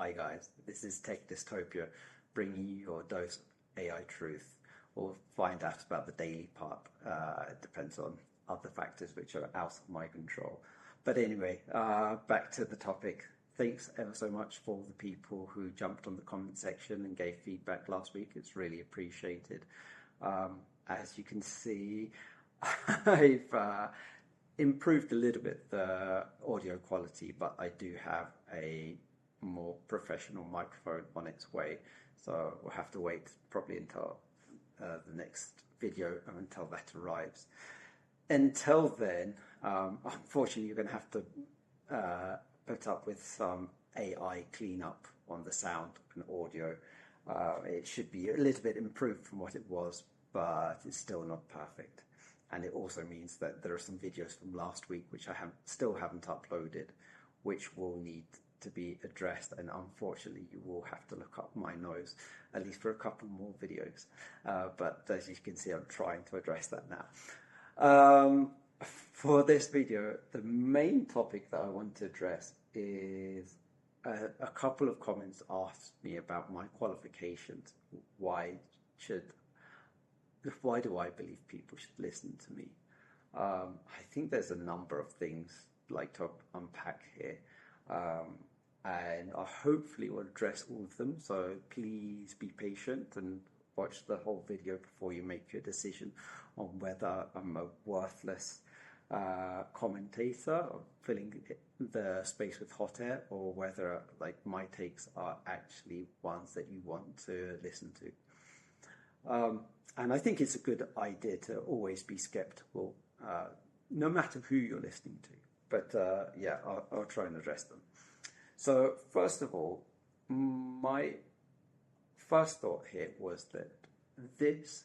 Hi guys, this is TechDystopia, bringing you your dose of AI truth, or find out about the daily part. It depends on other factors which are out of my control. But anyway, back to the topic. Thanks ever so much for the people who jumped on the comment section and gave feedback last week. It's really appreciated. As you can see, I've improved a little bit the audio quality, but I do have a more professional microphone on its way, so we'll have to wait probably until the next video until that arrives. Until then, unfortunately you're going to have to put up with some AI cleanup on the sound and audio. It should be a little bit improved from what it was, but it's still not perfect. And it also means that there are some videos from last week which I still haven't uploaded, which will need to be addressed, and unfortunately you will have to look up my nose at least for a couple more videos, but as you can see, I'm trying to address that now. For this video, the main topic that I want to address is a couple of comments asked me about my qualifications. Why do I believe people should listen to me? I think there's a number of things I'd like to unpack here, and I hopefully will address all of them, so please be patient and watch the whole video before you make your decision on whether I'm a worthless commentator filling the space with hot air, or whether my takes are actually ones that you want to listen to. And I think it's a good idea to always be skeptical, no matter who you're listening to. But yeah, I'll try and address them. So first of all, my first thought here was that this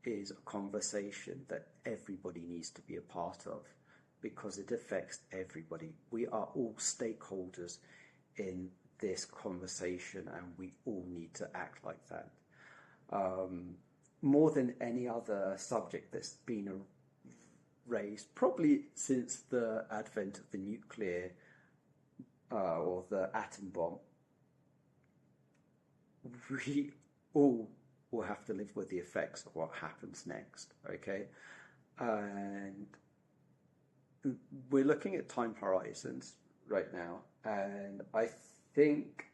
is a conversation that everybody needs to be a part of, because it affects everybody. We are all stakeholders in this conversation, and we all need to act like that. More than any other subject that's been raised, probably since the advent of the nuclear or the atom bomb, we all will have to live with the effects of what happens next, okay? And we're looking at time horizons right now, and I think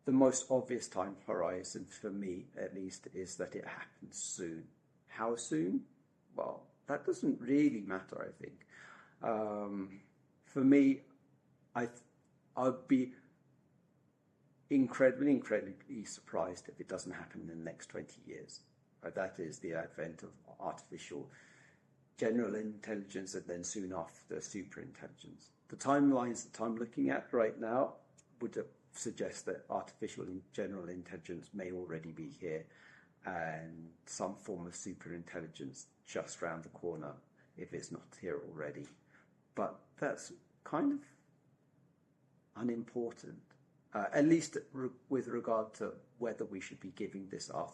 the most obvious time horizon, for me at least, is that it happens soon. How soon? Well, that doesn't really matter, I think. For me, I'd be incredibly surprised if it doesn't happen in the next 20 years. That is the advent of artificial general intelligence, and then soon after super intelligence. The timelines that I'm looking at right now would suggest that artificial and general intelligence may already be here, and some form of super intelligence just round the corner if it's not here already. But that's kind of unimportant, at least with regard to whether we should be giving this our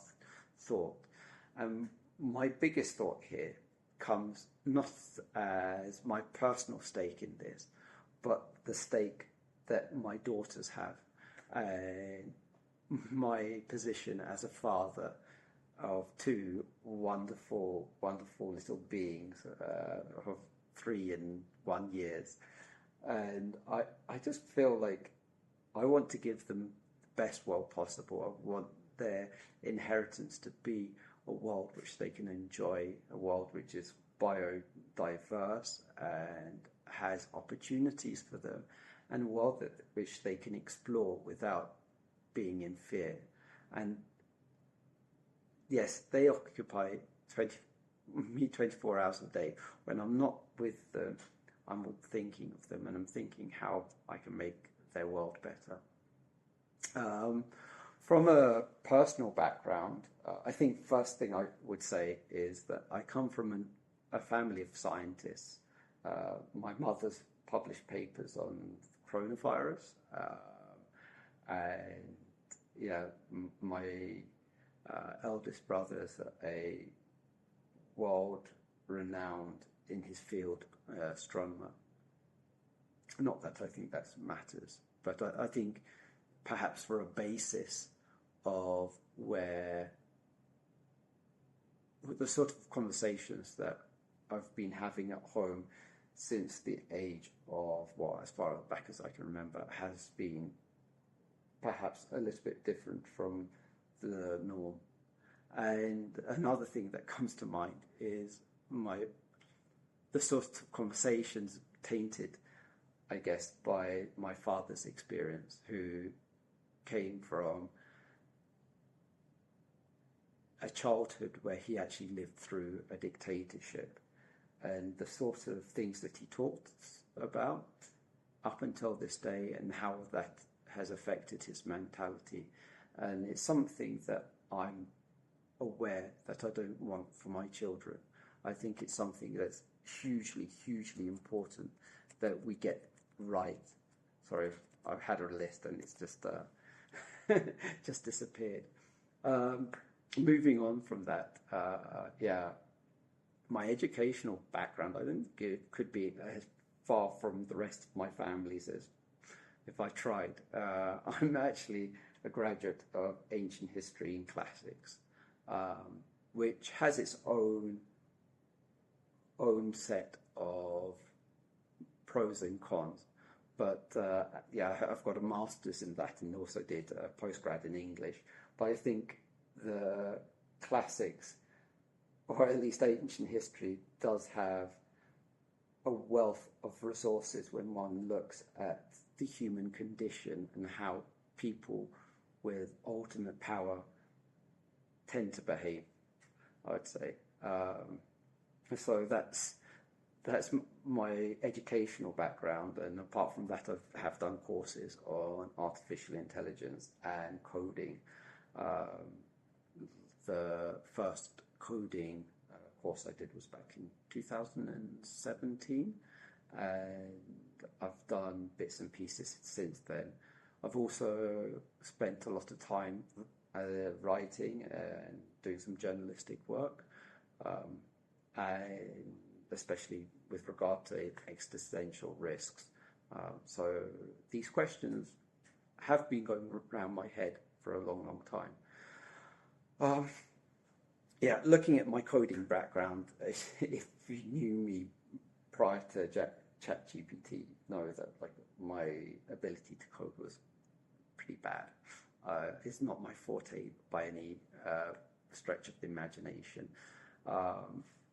thought. And my biggest thought here comes not as my personal stake in this, but the stake that my daughters have, and my position as a father of two wonderful little beings of 3 and 1 years. And I just feel like I want to give them the best world possible. I want their inheritance to be a world which they can enjoy, a world which is biodiverse and has opportunities for them, and a world which they can explore without being in fear. And yes, they occupy me 24 hours a day. When I'm not with them, I'm thinking of them, and I'm thinking how I can make their world better. From a personal background, I think first thing I would say is that I come from a family of scientists. My mother's published papers on coronavirus, and yeah, my eldest brother's a world-renowned in his field astronomer. Not that I think that matters, but I think perhaps for a basis of where the sort of conversations that I've been having at home since the age of, well, as far back as I can remember, has been perhaps a little bit different from the norm. And another thing that comes to mind is the sort of conversations tainted, I guess, by my father's experience, who came from a childhood where he actually lived through a dictatorship, and the sort of things that he talked about up until this day and how that has affected his mentality. And it's something that I'm aware that I don't want for my children. I think it's something that's hugely, hugely important that we get right. Sorry, I've had a list and it's just just disappeared. Moving on from that, my educational background, I don't think it could be as far from the rest of my family's as if I tried. I'm actually a graduate of ancient history and classics, which has its own set of pros and cons. But I've got a master's in that and also did a postgrad in English. But I think the classics, or at least ancient history, does have a wealth of resources when one looks at the human condition and how people with ultimate power tend to behave, I'd say. So that's my educational background, and apart from that, I have done courses on artificial intelligence and coding. The first coding course I did was back in 2017, and I've done bits and pieces since then. I've also spent a lot of time writing and doing some journalistic work, and especially with regard to existential risks. So these questions have been going around my head for a long, long time. Looking at my coding background, if you knew me prior to ChatGPT, know that my ability to code was pretty bad. It's not my forte by any stretch of the imagination,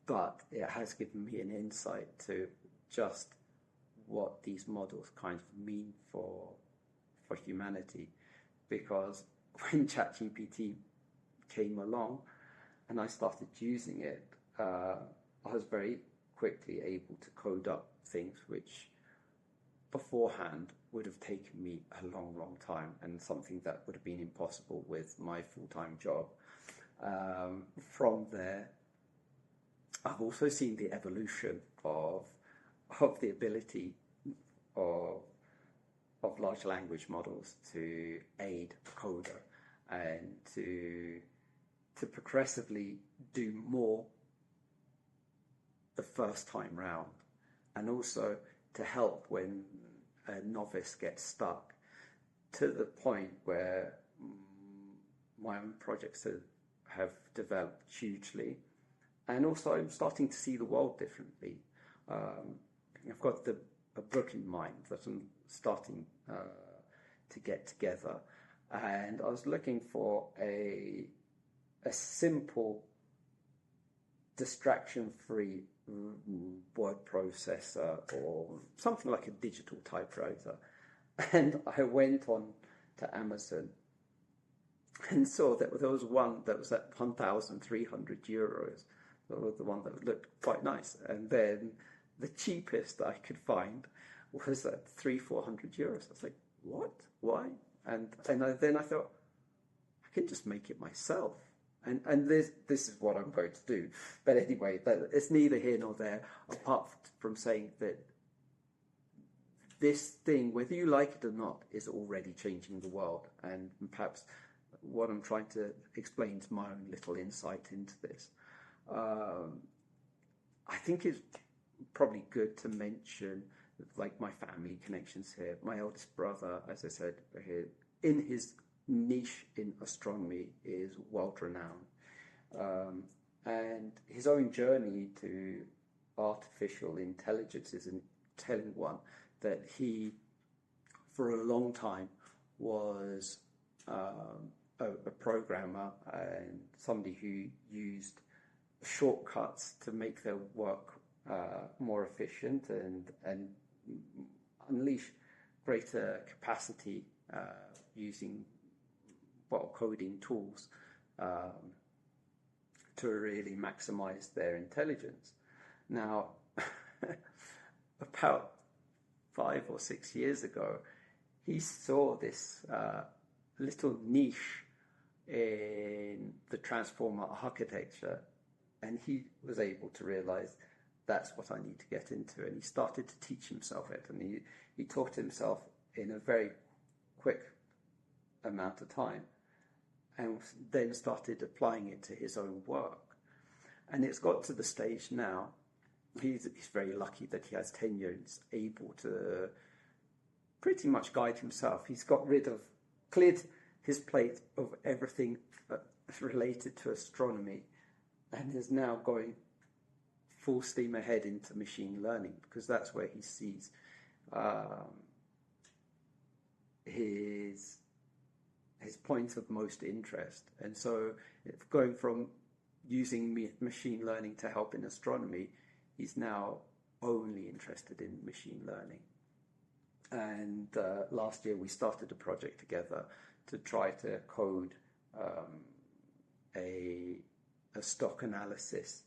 but it has given me an insight to just what these models kind of mean for humanity. Because when ChatGPT came along and I started using it, I was very quickly able to code up things which beforehand would have taken me a long, long time, and something that would have been impossible with my full-time job. From there, I've also seen the evolution of the ability of large language models to aid a coder and to progressively do more the first time round, and also to help when a novice gets stuck, to the point where my own projects have developed hugely. And also I'm starting to see the world differently. I've got a book in mind that I'm starting to get together, and I was looking for a simple, distraction-free word processor or something like a digital typewriter. And I went on to Amazon and saw that there was one that was at €1,300, the one that looked quite nice. And then the cheapest I could find was at €300-400. I was like, what? Why? And then I thought, I can just make it myself. And this is what I'm going to do. But anyway, it's neither here nor there, apart from saying that this thing, whether you like it or not, is already changing the world. And perhaps what I'm trying to explain is my own little insight into this. I think it's probably good to mention my family connections here. My eldest brother, as I said, he in his niche in astronomy is world-renowned. And his own journey to artificial intelligence is a telling one, that he, for a long time, was a programmer and somebody who used shortcuts to make their work more efficient and unleash greater capacity using coding tools to really maximize their intelligence. Now, about 5 or 6 years ago, he saw this little niche in the transformer architecture, and he was able to realize that's what I need to get into. And he started to teach himself it, and he taught himself in a very quick amount of time, and then started applying it to his own work. And it's got to the stage now, he's very lucky that he has tenure and is able to pretty much guide himself. He's cleared his plate of everything related to astronomy, and is now going full steam ahead into machine learning, because that's where he sees his point of most interest. And so going from using machine learning to help in astronomy, he's now only interested in machine learning. And last year we started a project together to try to code a stock analysis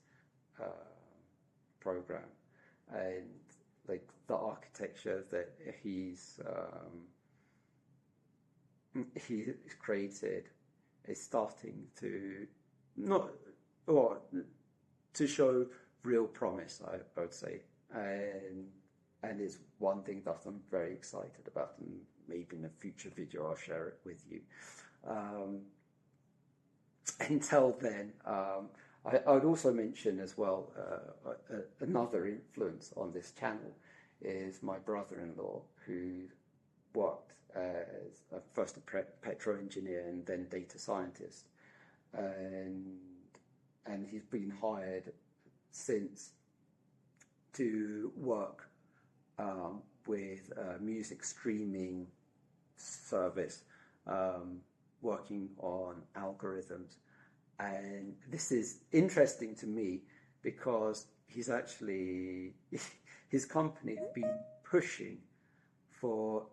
program, and like the architecture that he's created is starting to to show real promise, I would say, and is one thing that I'm very excited about, and maybe in a future video I'll share it with you. Until then, I would also mention as well, another influence on this channel is my brother-in-law, who worked as first a petro engineer and then data scientist, and he's been hired since to work with a music streaming service, working on algorithms. And this is interesting to me because he's actually, his company has been pushing for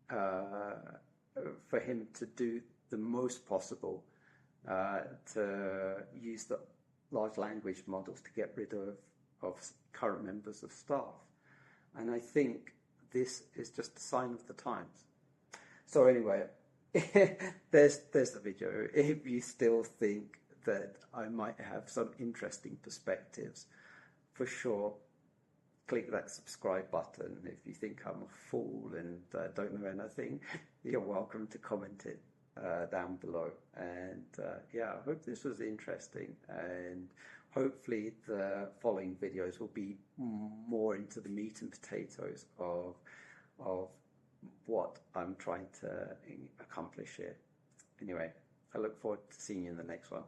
him to do the most possible to use the large language models to get rid of current members of staff. And I think this is just a sign of the times. So anyway, there's the video. If you still think that I might have some interesting perspectives, for sure, click that subscribe button. If you think I'm a fool and don't know anything, you're welcome to comment it down below. And yeah, I hope this was interesting, and hopefully the following videos will be more into the meat and potatoes of what I'm trying to accomplish here. Anyway, I look forward to seeing you in the next one.